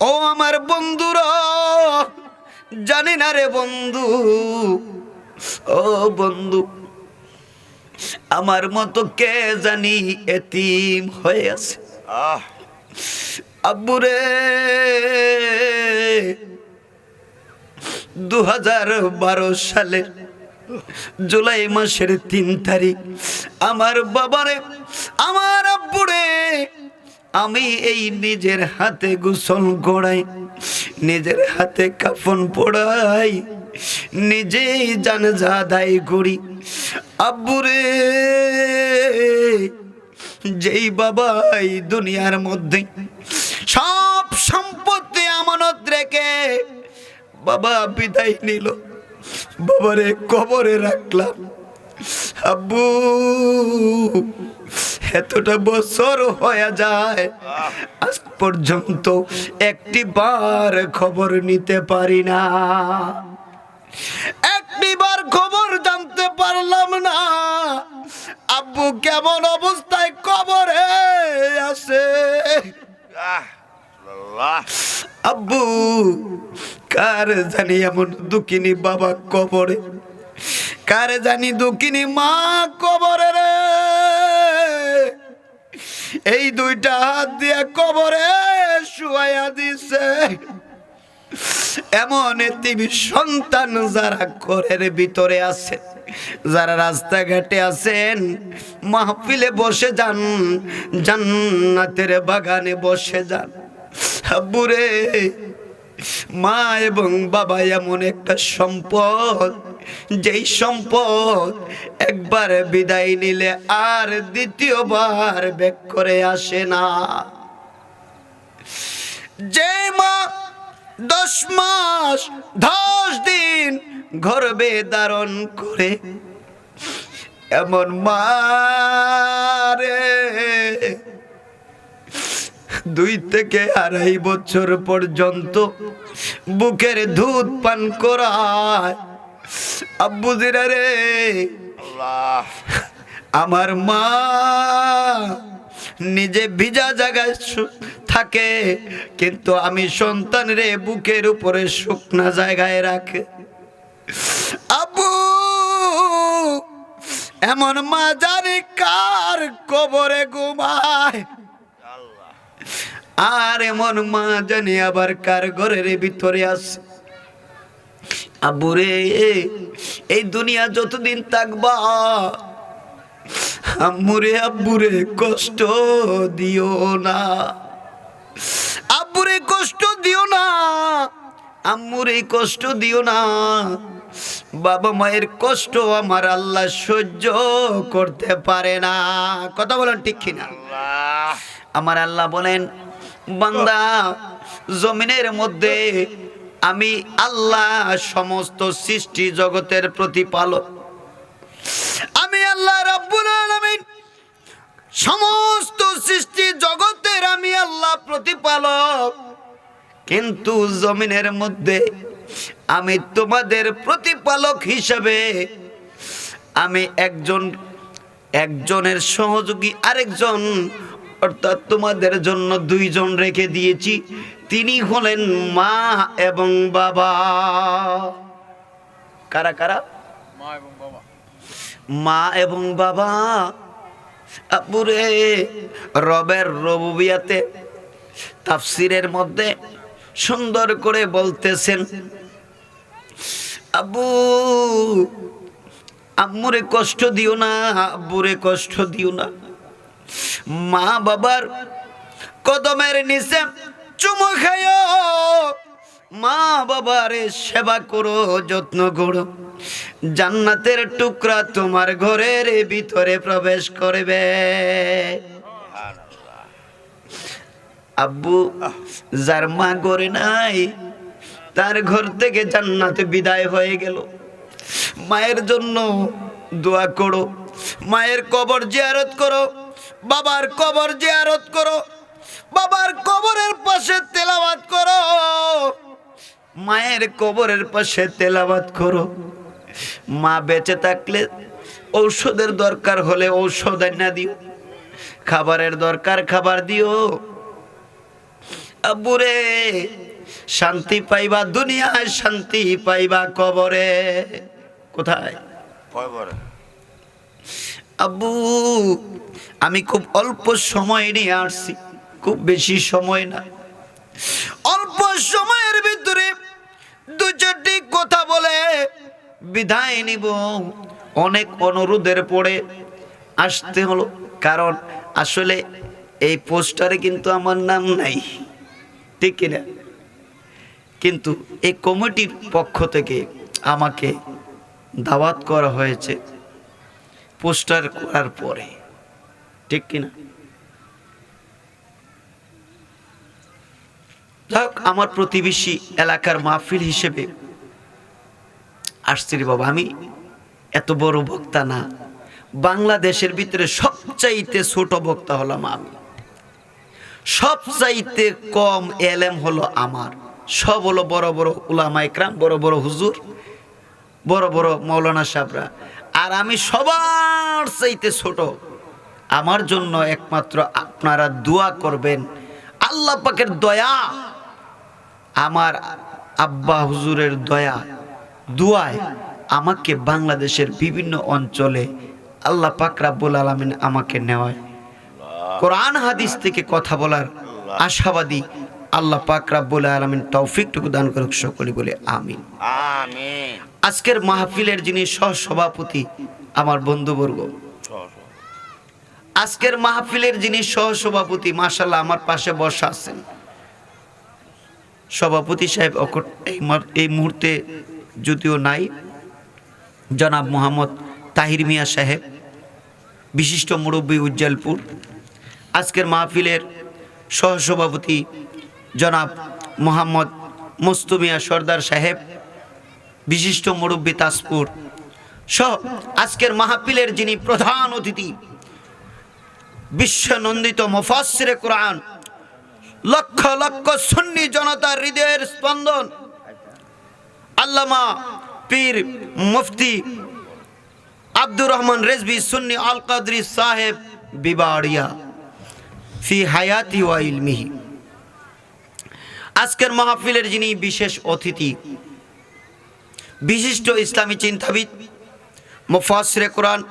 ও আমার বন্ধুরা, জানি না রে বন্ধু, ও বন্ধু, আমার মতো কে জানি এতিম হয়ে আছে। আব্বুরে 2012 সালের জুলাই মাসের 3 তারিখ আমার বাবারে, আমার আব্বুরে আমি এই নিজের হাতে গোসল করাই, নিজের হাতে কাফন পড়াই, নিজেই জানাজা আদায় করি। আব্বুরে, যেই বাবা এই দুনিয়ার মধ্যে সব সম্পত্তি আমানত রেখে বাবা বিদায় নিল, বাবারে কবরে রাখলাম। আব্বু, এতটা বছর হয়ে যায়, আজ পর্যন্ত একটি বার খবর নিতে পারি না, একটি বার খবর জানতে পারলাম না আব্বু কেমন অবস্থায় কবরে আছে। আব্বু, কার জানি এমন দুঃখিনী বাবা কবরে, কার জানি দুঃখিনী মা কবরে রে, এই দুইটা হাত দিয়ে কবরে শুয়াইয়া দিছে। এমন এতিম সন্তান যারা ঘরের ভিতরে আছে, যারা রাস্তাঘাটে আছেন, মাহফিলে বসে যান, জান্নাতের বাগানে বসে যান। আব্বুরে, মা এবং বাবা এমন একটা সম্পদ, যেই সম্পদ একবার বিদায় নিলে আর দ্বিতীয়বার ব্যাক করে আসে না। যে মা 10 মাস 10 দিন গর্ভে ধারণ করে, এমন মা রে 2 থেকে 2.5 বছর পর্যন্ত বুকের দুধ পান করায়। আব্বু জিরা রে, আমার মা নিজে ভিজা জায়গায় থাকে, কিন্তু আমি সন্তান রে বুকের উপরে শুকনা জায়গায় রাখে। আব্বু, এমন মা জানি কার কবরে ঘুমায়, আর এমন মা জানি আবার কার ঘরের ভিতরে আছে। আব্বুরে, এই দুনিয়া যতদিন থাকবা আম্মুরে, আব্বুরে কষ্ট দিও না, আব্বুরে কষ্ট দিও না, আম্মুরে কষ্ট দিও না। বাবা মায়ের কষ্ট আমার আল্লাহ সহ্য করতে পারে না। কথা বলেন ঠিক কিনা? আমার আল্লাহ বলেন, বান্দা, জমিনের মধ্যে আমি আল্লাহ সমস্ত সৃষ্টি জগতের প্রতিপালক, আমি আল্লাহ রাব্বুল আলামিন সমস্ত সৃষ্টি জগতের আমি আল্লাহ প্রতিপালক, কিন্তু জমিনের মধ্যে আমি তোমাদের প্রতিপালক হিসেবে আমি একজনের সহযোগী আরেকজন, অর্থাৎ তোমাদের জন্য 2 জন রেখে দিয়েছি। তিনি হলেন মা এবং বাবা। কারা কারা? মা এবং বাবা। মা এবং বাবা। আব্বুরে, রবের রুবুবিয়াতে তাফসিরের মধ্যে সুন্দর করে বলতেছেন, আব্বু, আম্মুরে কষ্ট দিও না, আব্বুরে কষ্ট দিও না। মা বাবার কদমের নিচে চুমু খায়ো, মা বাবারে সেবা করো, যত্ন করো, জান্নাতের টুকরা তোমার ঘরের ভিতরে প্রবেশ করবে। আব্বু, যার মা ঘরে নাই, তার ঘর থেকে জান্নাতে বিদায় হয়ে গেল। মায়ের জন্য দোয়া করো, মায়ের কবর জিয়ারত করো, বাবার কবর জিয়ারত করো, বাবার কবরের পাশে তেলাওয়াত করো, মায়ের কবরের পাশে তেলাওয়াত করো। মা বেঁচে থাকলে ঔষধের দরকার হলে ঔষধ এনে দিও, খাবারের দরকার খাবার দিও। আব্বুরে শান্তি পাইবা দুনিয়ায়, শান্তি পাইবা কবরে। কোথায়? কবরে। আব্বু আমি খুব অল্প সময় নিয়ে আসছি, খুব বেশি সময় না, অল্প সময়ের ভিতরে দু চারটি কথা বলে বিদায় নিব। অনেক অনুরোধের পরে আসতে হলো, কারণ আসলে এই পোস্টারে কিন্তু আমার নাম নাই, ঠিক কিনা? কিন্তু এই কমিটির পক্ষ থেকে আমাকে দাওয়াত করা হয়েছে পোস্টার করার পরে, ঠিক কিনা? যাক, আমার প্রতিবেশী এলাকার মাহফিল হিসেবে আসছি রে বাবা। আমি এত বড় বক্তা না, বাংলাদেশের ভিতরে সবচাইতে ছোট বক্তা হলাম আমি, সবচাইতে কম এলেম হলো আমার, সব হলো বড় বড় উলামা ইকরাম, বড় বড় হুজুর, বড় বড় মৌলানা সাহেবরা, আর আমি সবার চাইতে ছোট। আমার জন্য একমাত্র আপনারা দোয়া করবেন, আল্লাহ পাকের দয়া, আমার আব্বা হুজুরের দয়া দুয়ায় আমাকে বাংলাদেশের বিভিন্ন অঞ্চলে আল্লাহ পাক রব্বুল আলামিন আমাকে নেওয়ায় কোরআন হাদিস থেকে কথা বলার আশাবাদী। আল্লাহ পাক রব্বুল আলামিন তৌফিকটুকু দান করুক, সকলে বলে আমিন। আমিন। আজকের মাহফিলের যিনি সহসভাপতি আমার বন্ধুবর্গ, আজকের মাহফিলের যিনি সহসভাপতি, মাশাআল্লাহ আমার পাশে বসা আছেন সভাপতি সাহেব, এই মুহূর্তে যদিও নাই, জনাব মোহাম্মদ তাহির মিয়া সাহেব, বিশিষ্ট মুরব্বী উজ্জ্বলপুর। আজকের মাহফিলের সহসভাপতি জনাব মোহাম্মদ মুস্তুমিয়া সর্দার সাহেব, বিশিষ্ট মুরব্বী তাজপুর সহ আজকের মাহফিলের যিনি প্রধান অতিথি, বিশ্বনন্দিত মুফাসসিরে কোরআন, লক্ষ লক্ষ সুন্নি জনতার হৃদয়ের স্পন্দন, আল্লামা পীর মুফতি আব্দুর রহমান রেজভী সুন্নি আল কাদরি সাহেব বিবাড়িয়া ফি হায়াতি ওয়া ইলমিহি। আজকের মাহফিলের যিনি বিশেষ অতিথি, বিশিষ্ট ইসলামী চিন্তাবিদ, মুফাসসিরে কোরআন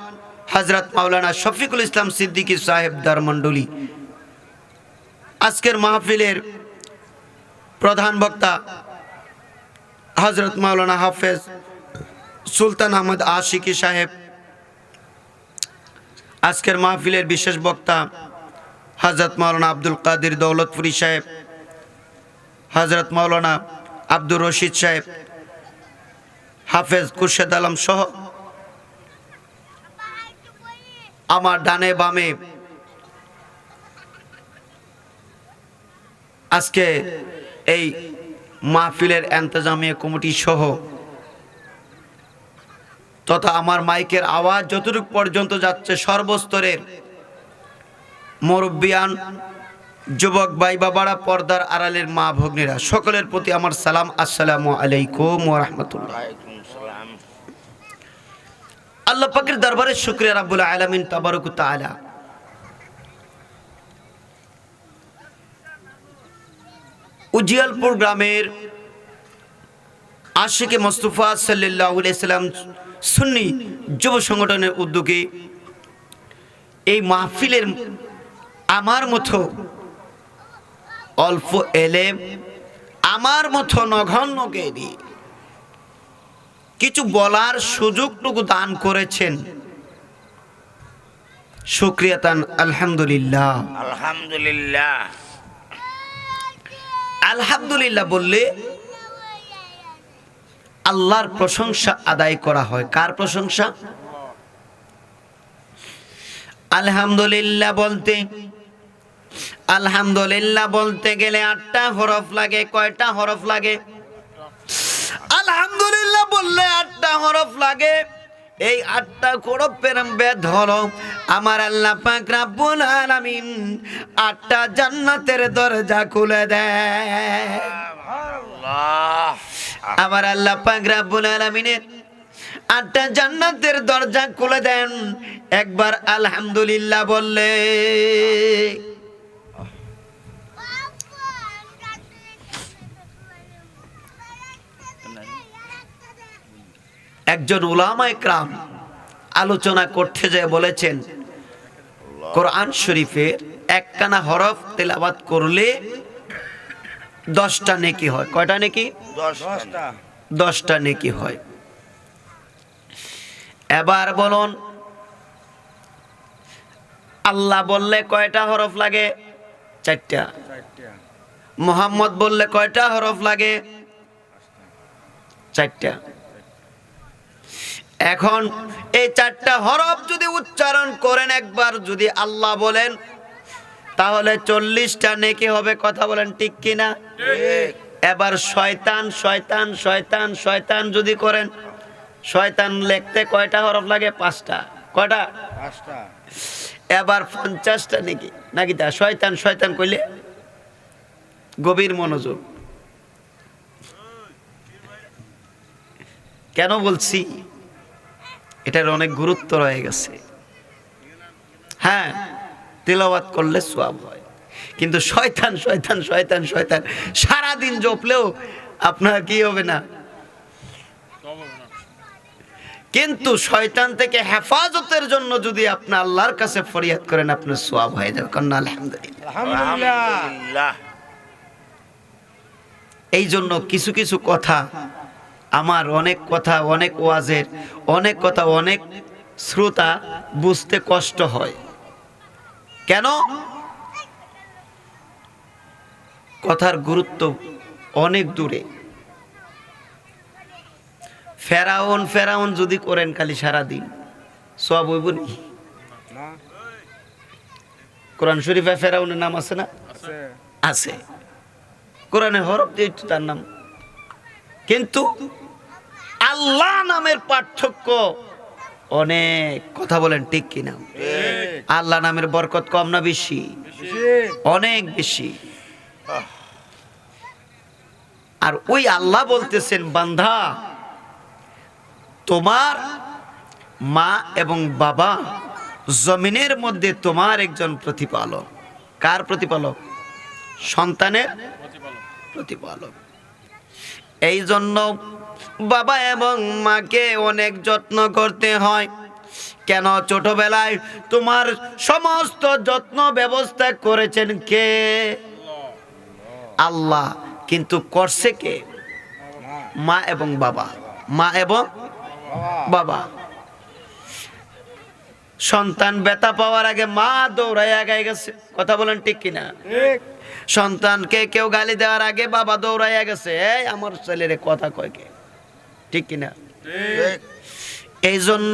হযরত মাওলানা শফিকুল ইসলাম সিদ্দিকী সাহেব দারমন্ডলী। আজকের মাহফিলের প্রধান বক্তা হযরত মাওলানা হাফেজ সুলতান আহমদ আশিকি সাহেব। আজকের মাহফিলের বিশেষ বক্তা হযরত মাওলানা আব্দুল কাদের দৌলতপুরি সাহেব, হযরত মাওলানা আব্দুর রশিদ সাহেব, হাফেজ খুরশেদ আলম সহ আমার ডানে বামে আজকে এই মাহফিলের ইন্তজামিয়া কমিটি সহ তথা আমার মাইকের আওয়াজ যতটুকু পর্যন্ত যাচ্ছে সর্বস্তরের মুরব্বিয়ান, যুবক ভাই বাবারা, পর্দার আড়ালের মা ভগ্নীরা, সকলের প্রতি আমার সালাম, আসসালামু আলাইকুম ওয়া রাহমাতুল্লাহ। আল্লাহ পাকের দরবারে শুকরিয়া রাব্বুল আলামিন তাবারক ওয়া তাআলা। উজিয়ালপুর গ্রামের আশিকে মুস্তাফা সাল্লাল্লাহু আলাইহি সাল্লাম সুন্নি যুব সংগঠনের উদ্যোগে এই মাহফিলের আমার মতো অল্প এলেম, আমার মতো নগণ্যকে দিয়ে কিছু বলার সুযোগটুকু দান করেছেন, শুকরিয়া তান আলহামদুলিল্লাহ। আলহামদুলিল্লাহ। আলহামদুলিল্লাহ বললে আল্লাহর প্রশংসা আদায় করা হয়। কার প্রশংসা? আলহামদুলিল্লাহ বলতে গেলে 8টা হরফ লাগে। কয়টা হরফ লাগে? আলহামদুলিল্লাহ বললে 8টা হরফ লাগে। এই 8টা হরফের বেদ হলো আমার আল্লাহ পাক রব্বুল আলামিন 8টা জান্নাতের দরজা খুলে দেয়। আমার আল্লাহ পাক রব্বুল আলামিনের 8টা জান্নাতের দরজা খুলে দেন একবার আলহামদুলিল্লাহ বললে। একজন উলামায়ে কেরাম আলোচনা করতে যায় বলেছেন, কোরআন শরীফের একখানা হরফ তেলাওয়াত করলে 10টা নেকি হয়। কয়টা নেকি? 10টা। 10টা নেকি হয়। এবার বলুন, আল্লাহ বললে কয়টা হরফ লাগে? 4টা। মুহাম্মদ বললে কয়টা হরফ লাগে? 4টা। এখন এই 4টা হরফ যদি উচ্চারণ করেন একবার, যদি আল্লাহ বলেন, তাহলে 40টা নেকি হবে। কথা বলেন ঠিক কিনা? ঠিক। এবার শয়তান শয়তান শয়তান শয়তান যদি করেন, শয়তান লিখতে কয়টা হরফ লাগে? 5টা। কয়টা? 5টা। এবার 50টা নেকি নাকি? তা শয়তান শয়তান কইলে গভীর মনোযোগ। কেন বলছি? এটার অনেক গুরুত্ব রয়ে গেছে। হ্যাঁ, তেলাওয়াত করলে সওয়াব হয়, কিন্তু শয়তান শয়তান শয়তান শয়তান সারাদিন জপলেও আপনার কি হবে না। কিন্তু শয়তান থেকে হেফাজতের জন্য যদি আপনি আল্লাহর কাছে ফরিয়াদ করেন, আপনার সওয়াব হয়ে যাবে। কন্যা আলহামদুলিল্লাহ। আলহামদুলিল্লাহ। এই জন্য কিছু কিছু কথা, আমার অনেক কথা, অনেক ওয়াজের অনেক কথা, অনেক শ্রোতা বুঝতে কষ্ট হয়। কেন? কথার গুরুত্ব অনেক দূরে। ফেরাউন ফেরাউন যদি করেন খালি সারাদিন, সওয়াব হইব নি? কোরআন শরীফে ফেরাউনের নাম আছে না? আছে। কোরআনে হরফ দিয়ে তার নাম, কিন্তু আল্লাহ নামের পার্থক্য অনেক। কথা বলেন ঠিক কিনা? আল্লাহ নামের বরকত কম না বেশি? অনেক বেশি। আর ওই আল্লাহ বলতেছেন, বান্দা, তোমার মা এবং বাবা জমিনের মধ্যে তোমার একজন প্রতিপালক। কার প্রতিপালক? সন্তানের প্রতিপালক। এই জন্য বাবা এবং মাকে অনেক যত্ন করতে হয়। কেন? ছোটবেলায় তোমার সমস্ত যত্ন ব্যবস্থা করেছেন কে? আল্লাহ। কিন্তু করছে কে? মা এবং বাবা। মা এবং বাবা। সন্তান ব্যথা পাওয়ার আগে মা দৌড়ায় আগায় গেছে। কথা বলেন ঠিক কিনা? সন্তানকে কেউ গালি দেওয়ার আগে বাবা দৌড়াইয়া গেছে, এই আমার ছেলেরে কথা কয় কে। ঠিক কিনা? ঠিক। এই জন্য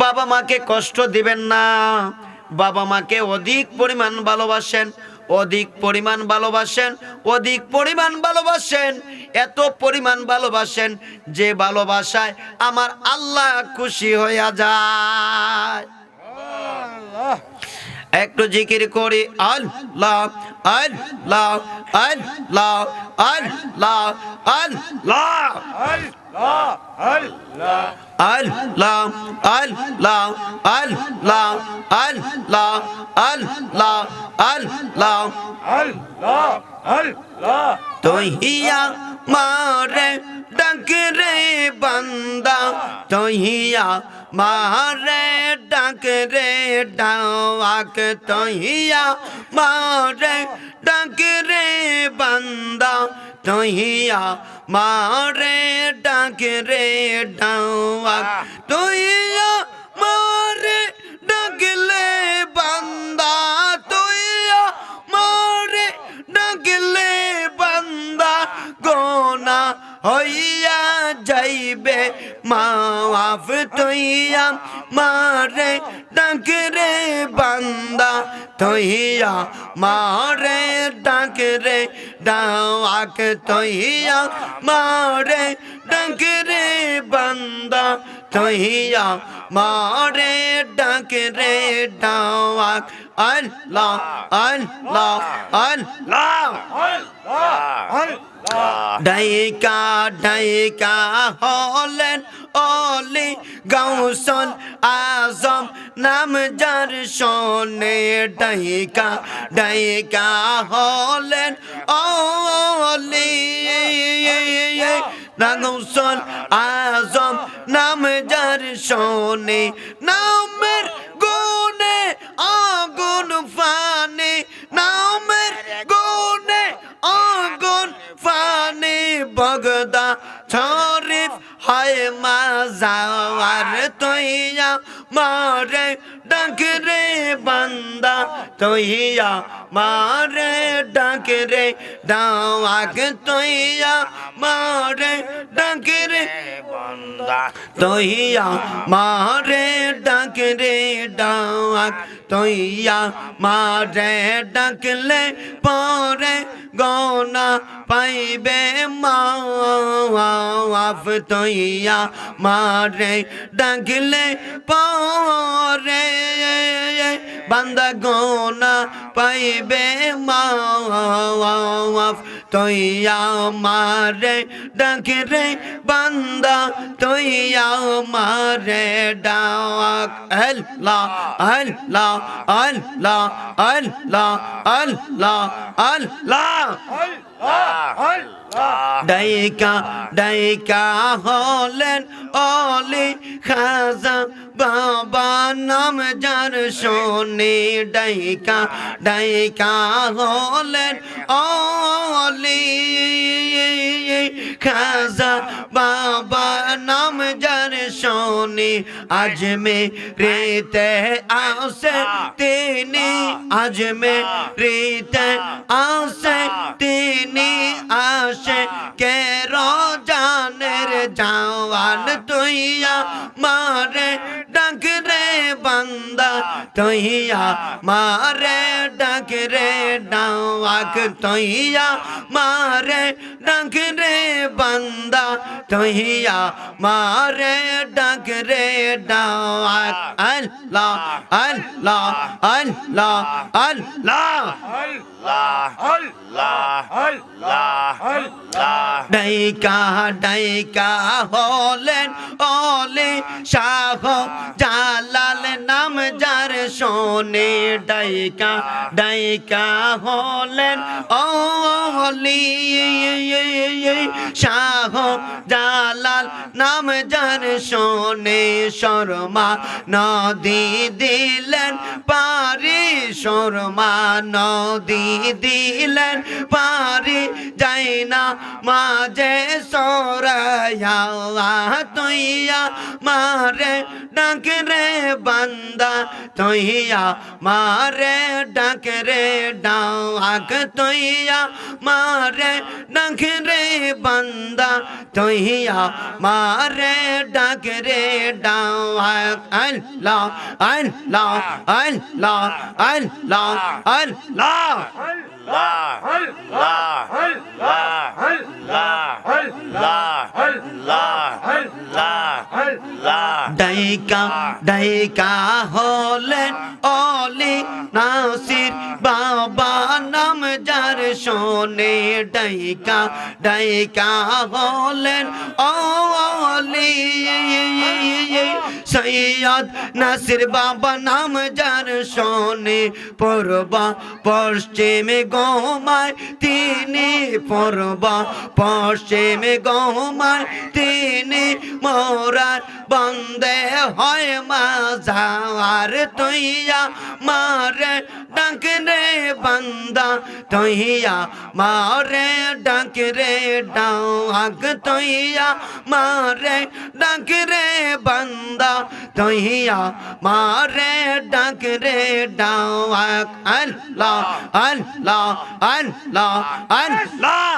বাবা মাকে কষ্ট দিবেন না। বাবা মাকে অধিক পরিমাণ ভালোবাসেন, অধিক পরিমাণ ভালোবাসেন, অধিক পরিমাণ ভালোবাসেন। এত পরিমাণ ভালোবাসেন যে ভালোবাসায় আমার আল্লাহ খুশি হইয়া যায়। একটু জিকির করি, আল্লাহ আল্লাহ আল্লাহ আল্লাহ আল্লাহ আল্লাহ আল্লাহ আল্লাহ আল্লাহ আল্লাহ আল্লাহ তুই হিয়া মারে ডাক রে বান্দা, তুই হিয়া মারে ডাক রে ডাক, তুই হিয়া মারে ডাক রে বান্দা, তুই হিয়া মারে ডাক রে ডাক, তুই হিয়া মারে ডাকলে বান্দা, তুই মারে ডাকলে বান্দা গোনা হইয়া যাইবে মাফ, তুইয়া মারে ডাক রে বান্দা, তুইয়া মারে ডাক রে ডাক, তুইয়া মারে ডাক রে বান্দা, তুইয়া মারে ডাক রে ডাক। আল্লাহ আল্লাহ আল্লাহ ডাইকা ডাইকা হলেন অলি গাউসুল আজম নাম যার শোনে, ডাইকা ডাইকা হলেন অলি না গৌসল আজম নাম যার শোনে নামের গুনে আগুন ফানে নামের গুনে আগুন ফানে বগদা শরীফ হয় মাজার তৈয়া মারে ডাকরে বান্দা তৈয়া মারে ডাকরে ডাক তৈয়া মারে ডাকরে বান্দা তৈয়া মারে ডাকরে ডাক তৈয়া মারে ডাকলে পরে গনা পাইবে মাফ তৈয়া মারে ডাকলে পরে বান্দা গনা পাইবে মাফ তৈয়া মারে ডাকরে বান্দা তৈয়া মারে ডাক আল্লাহ আল্লাহ আল্লাহ আল্লাহ আল্লাহ আল্লাহ ডাইকা ডাইকা হলেন অলি খাজা বাবা নাম যার শোনে ডাইকা ডাইকা হলেন অলি খাজা বাবা নাম যার শোনে আজ মে রেতে আসে তিনি আজ মে রেতে আসে তিনি আসে কে রোজানের জওয়ান তৈয়া মারে ডাক রে বান্দা তৈয়া মারে ডাক রে ডাক তৈয়া মারে ডাক রে বান্দা তৈয়া মারে ডাক রে ডাক আল্লাহ আল্লাহ আল্লাহ আল্লাহ ডাইকা ডাইকা হলেন অলি শাহ জালাল নাম যার শোনে ডাইকা ডাইকা হলেন অলি শাহ জালাল নাম যার শোনে শর্মা নদী দিলেন পারি শর্মা নদী দিলেন পারি যাই না মাঝে সরায়া তৈয়া মারে ডাক রে বান্দা তৈয়া মারে ডাক রে ডাক তৈয়া মারে ডাক রে বান্দা তৈয়া মারে ডাক রে ডাক আল্লাহ আল্লাহ আল্লাহ আল্লাহ আল্লাহ ডাইকা ডাইকা হলেন অলি নাসির বাবা নাম যার শোনে ডাইকা ডাইকা হলেন অলি সৈয়দ নাসির বাবা নাম যার শোনে পূর্বা পশ্চিমে গোমায় তিনি পূর্বা পশ্চিমে গোমায় তিনি মোরার বন্দে হয় মাজার তৈয়া মারে ডাক রে বান্দা তৈয়া মারে ডাক রে ডাক তৈয়া মারে ডাক রে বান্দা তৈয়া মারে ডাক রে ডাক আল্লাহ আল্লাহ আল্লাহ আল্লাহ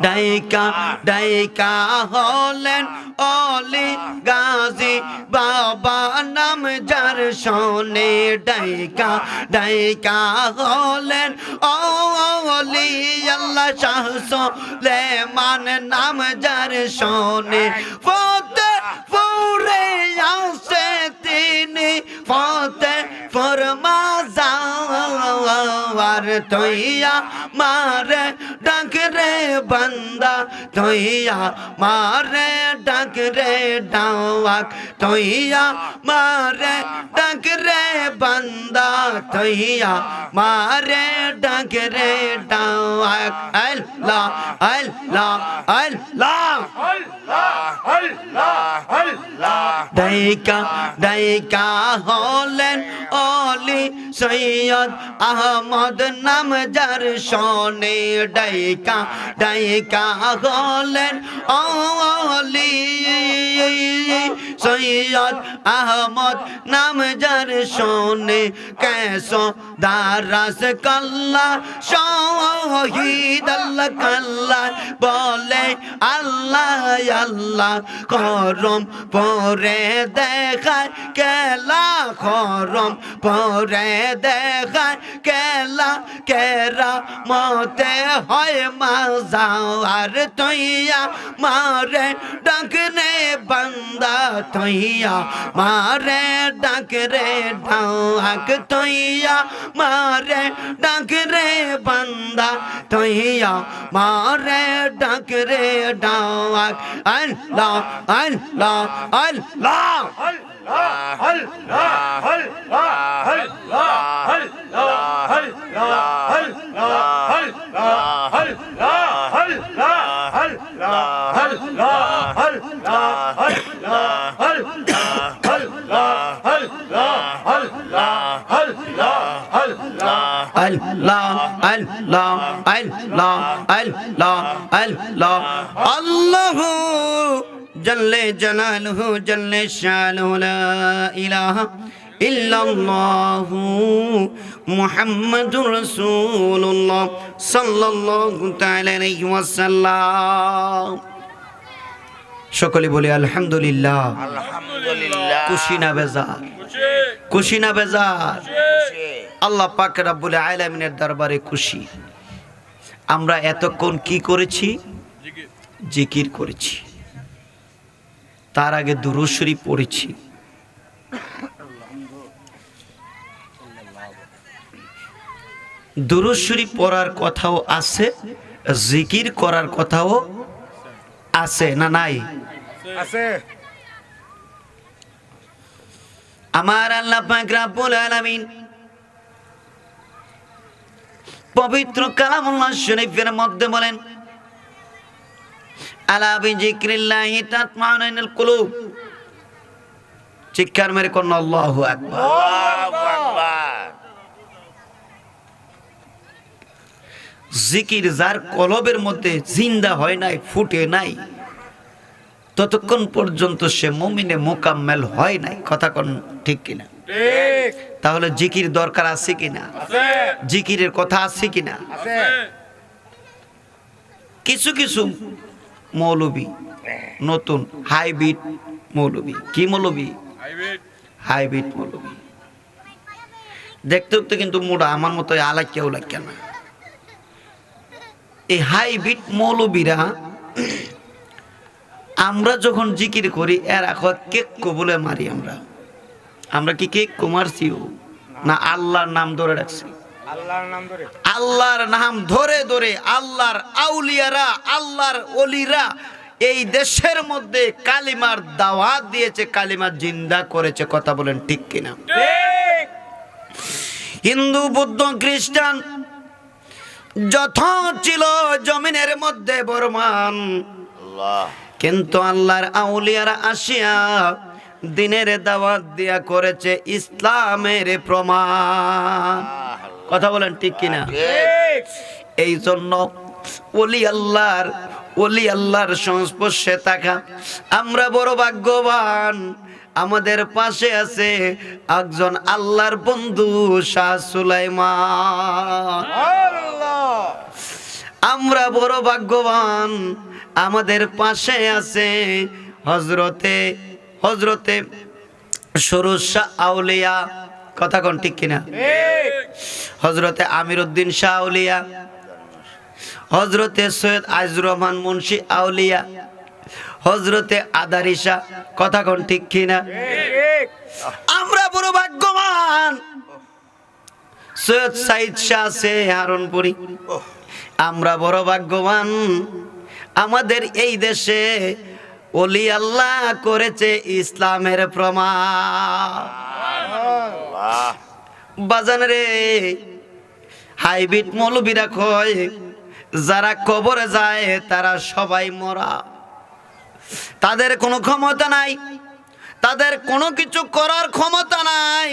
ডাইকা ডাইকা হলেন অলি গাজী বাবা নাম যার শোনে ডাইকা ডাইকা হলেন অলি আল্লাহ শাহ সুলেমান নাম যার শোনে ফতে ফুরে আসে তিনি ফতে ফরমাজার তৈয়া মারে ডাক রে বান্দা তৈয়া মারে ডাক রে ডাওয়াক তৈয়া মারে ডাক রে বান্দা তৈয়া মারে ডাক রে ডাওয়াক আল্লাহ আল্লাহ আল্লাহ ডাইকা ডাইকা হলেন অলি সৈয়দ আহমদ নাম যার শোনে ডাইকা ডাইকা হলেন অলি সৈয়দ আহমদ নাম যার শোনে কেসো দারাস কাল্লা শহীদ আল্লাহ কাল্লা বলে আল্লাহ আল্লাহ করম পরে দেখায় কেলা করম পরে দেখায় কেলা কেরা মতে হয় মাজার তৈয়া মারে ডাক রে বান্দা তৈয়া মারে ডাক রে ডাক তৈয়া মারে ডাক রে বান্দা তৈয়া মারে ডাক রে ডাক আল্লাহ আল্লাহ আল্লাহ আল্লাহ আল্লাহ আল্লাহ আল্লাহ আল্লাহ আল্লাহ জল্লে জালালুহু জল্লে শানুহু লা ইলাহা ইল্লাল্লাহু মুহাম্মাদুর রাসূলুল্লাহ সাল্লাল্লাহু তাআলা আলাইহি ওয়াসাল্লাম। সকলে বলি আলহামদুলিল্লাহ। আলহামদুলিল্লাহ। খুশি না বেজার? খুশি না বেজার? আল্লাহ পাক রব্বুল আলামিনের দরবারে খুশি। আমরা এতক্ষণ কি করেছি? জিকির করেছি, তার আগে দুরূদ শরীফ পড়েছি। দুরূদ শরীফ পড়ার কথাও আছে, জিকির করার কথাও আছে না নাই? আছে। আমার আল্লাহ পাক রব্বুল আলামিন পবিত্র কালামুল্লাহ শরীফের মধ্যে বলেন আলা বিযিক্রিল্লাহি তাতমাইনুল কুলুব। চিৎকার মেরে কোন আল্লাহু আকবার। আল্লাহু আকবার। জিকির যার কলবের মধ্যে জিন্দা হয় নাই, ফুটে নাই, ততক্ষণ পর্যন্ত সে মুমিনে মুকাম্মেল হয় নাই। কথা কোন ঠিক কিনা? ঠিক। তাহলে জিকির দরকার আছে কিনা? আছে। জিকিরের কথা আছে কিনা? আছে। কিছু কিছু মৌলবী নতুন হাইব্রিড মৌলবী, কি মৌলবী? হাইব্রিড মৌলবী। দেখতে দেখতে কিন্তু মোটা আমার মতো আলাক্যা উলাক্যা না। এই হাইব্রিড মৌলবীরা আমরা যখন জিকির করি এরা কেক বলে মারি। আমরা কি কেক মারছিও না? আল্লাহর নাম ধরে রাখছি। আল্লাহর নাম ধরে। আল্লাহর নাম ধরে ধরে আল্লাহর আউলিয়ারা, আল্লাহর ওলিরা এই দেশের মধ্যে কালিমার দাওয়াত দিয়েছে, কালিমা জিন্দা করেছে। কথা বলেন ঠিক কিনা? ঠিক। হিন্দু, বৌদ্ধ, খ্রিস্টান যত ছিল জমিনের মধ্যে বর্মান, আল্লাহ কিন্তু আল্লাহর আউলিয়ারা আসিয়া দিনের দাওয়াত দিয়া করেছে ইসলামের প্রমাণ। কথা বলেন ঠিক কিনা? ঠিক। এই জন্য ওলি আল্লাহর সংস্পর্শে থাকা আমরা বড় ভাগ্যবান। আমাদের পাশে আছে একজন আল্লাহর বন্ধু শাহ সুলাইমান। আল্লাহ। আমরা বড় ভাগ্যবান, আমাদের পাশে আছে হজরতে সরুজ শাহ আউলিয়া। কথা কোন ঠিক কিনা? ঠিক। হজরতে আমির উদ্দিন শাহ আউলিয়া, হজরতে সৈয়দ আজিজুর রহমান মুন্সি আউলিয়া, হজরতে আদারি শাহ। কথা কোন ঠিক কিনা? ঠিক। আমরা বড় ভাগ্যবান। সৈয়দ সাইদ শাহ আছে হারুনপুরি। আমরা বড় ভাগ্যবান, আমাদের এই দেশে ওলি আল্লাহ করেছে ইসলামের প্রমাণ। আল্লাহ বাজান রে, হাইব্রিড মৌলবীরা কয় যারা কবরে যায় তারা সবাই মরা, তাদের কোনো ক্ষমতা নাই, তাদের কোনো কিছু করার ক্ষমতা নাই।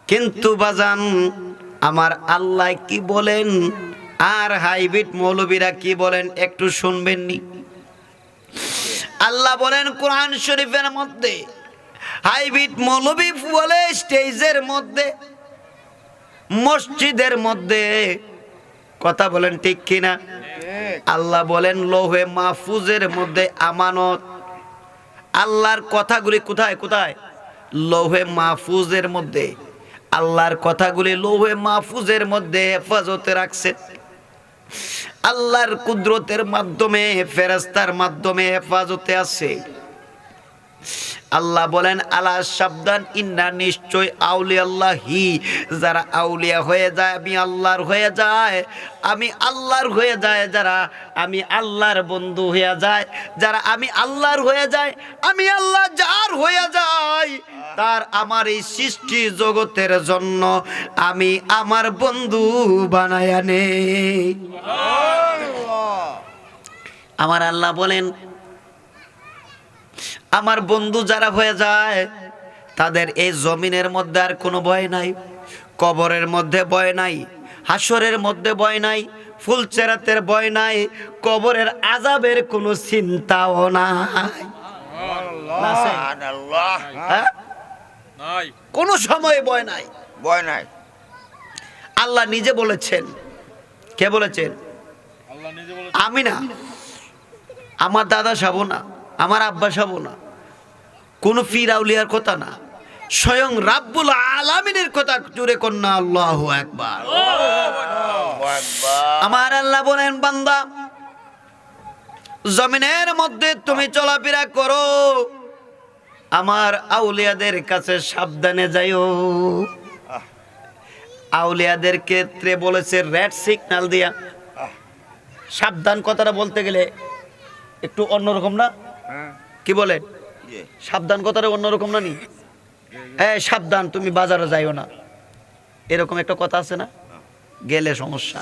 কিন্তু বাজান আমার আল্লাহ কি বলেন আর হাইব্রিড মৌলবীরা কি বলেন একটু শুনবেন নি? আল্লাহ বলেন কোরআন শরীফের মধ্যে, হাইব্রিড মৌলবী বলে স্টেজের মধ্যে, মসজিদের মধ্যে, কথা বলেন ঠিক কিনা? আল্লাহ বলেন লৌহে মাহফুজের মধ্যে আমানত। আল্লাহর কথাগুলি কোথায় কোথায়? লৌহে মাহফুজের মধ্যে। আল্লাহর কথাগুলি লৌহে মাহফুজের মধ্যে হেফাজতে রাখছে। আল্লাহর কুদরতের মাধ্যমে, ফেরেশতার মাধ্যমে হেফাজতে আছে। আল্লাহ বলেন আলা সাবধান, ইন্না নিশ্চয় আউলিয়া আল্লাহি, যারা আউলিয়া হয়ে যায় আমি আল্লাহর হয়ে যায়, আমি আল্লাহর হয়ে যায়, যারা আমি আল্লাহর বন্ধু হয়ে যায়, যারা আমি আল্লাহর হয়ে যায়, আমি আল্লাহ যার হয়ে যায় তার আমার এই সৃষ্টি জগতের জন্য আমি আমার বন্ধু বানায়া নেই। আমার আল্লাহ বলেন আমার বন্ধু যারা হয়ে যায় তাদের এই জমিনের মধ্যে আর কোনো ভয় নাই, কবরের মধ্যে ভয় নাই, হাসরের মধ্যে ভয় নাই, ফুলচেরাতের ভয় নাই, কবরের আযাবের কোনো চিন্তাও নাই। আল্লাহ হ্যাঁ? নাই কোনো সময় ভয় নাই। ভয় নাই। আল্লাহ নিজে বলেছেন। কে বলেছেন? আল্লাহ নিজে বলে আমি না, আমার দাদা সাবো না, আমার আব্বা সাবো না, কোনো পীর আউলিয়ার কথা না, স্বয়ং রাব্বুল আলামিনের কথা জুড়ে কন্যা আল্লাহু আকবার। আল্লাহু আকবার। আমার আল্লাহ বলেন বান্দা জমিনের মধ্যে তুমি চলাফেরা করো, আমার আউলিয়াদের কাছে সাবধানে যাইও। আউলিয়াদের ক্ষেত্রে বলেছে রেড সিগন্যাল দিয়া। সাবধান কথাটা বলতে গেলে একটু অন্যরকম না? হ্যাঁ কি বলেন? জি। সাবধান কথাটা অন্যরকম না নি? সাবধান তুমি বাজারে যাইও না, এরকম একটা কথা আছে না? গেলে সমস্যা।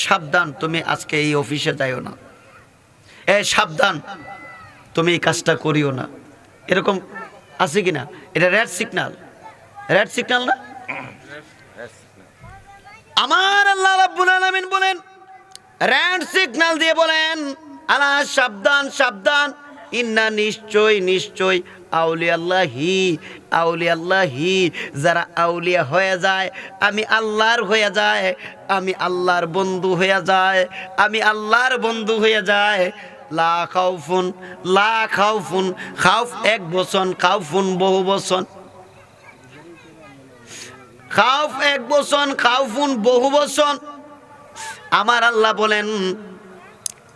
সাবধান তুমি আজকে এই অফিসে যাইও না, সাবধান তুমি এই কাজটা করিও না, এরকম আছে কিনা? এটা রেড সিগন্যাল, রেড সিগন্যাল না? আমার আল্লাহ রাব্বুল আলামিন বলেন রেড সিগন্যাল দিয়ে বলেন আলা সাবধান সাবধান, ইন্না নিশ্চয় নিশ্চয় আউলিয়া আল্লাহি, আউলিয়া আল্লাহি, যারা আউলিয়া হয়ে যায় আমি আল্লাহর হয়ে যায়, আমি আল্লাহর বন্ধু হয়ে যায়, আমি আল্লাহর বন্ধু হয়ে যায়। লা খাউফুন, লা খাউফুন, খাউফ এক বচন, খাউফুন বহু বচন, খাউফ এক বচন, খাউফুন বহু বচন। আমার আল্লাহ বলেন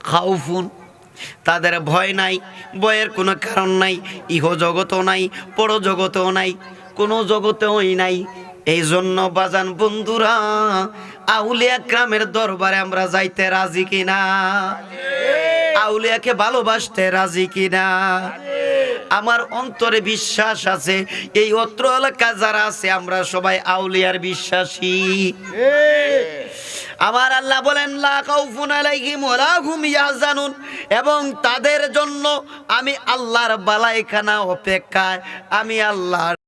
খাউফুন, তাদের ভয় নাই, ভয়ের কোনো কারণ নাই, ইহ জগতও নাই, পর জগতেও নাই, কোনো জগতেওই নাই। এই জন্য বাজান বন্ধুরা, আউলিয়া ক্রামের দরবারে আমরা যাইতে রাজি কিনা? আউলিয়াকে ভালোবাসতে রাজি কিনা? আমার অন্তরে বিশ্বাস আছে এই অত্র এলাকা যারা আছে আমরা সবাই আউলিয়ার বিশ্বাসী। আমার আল্লাহ বলেন লা খাউফুন আলাইহিম ওয়ালা হুম ইয়াহজানুন, এবং তাদের জন্য আমি আল্লাহর বালাইখানা অপেক্ষায়, আমি আল্লাহর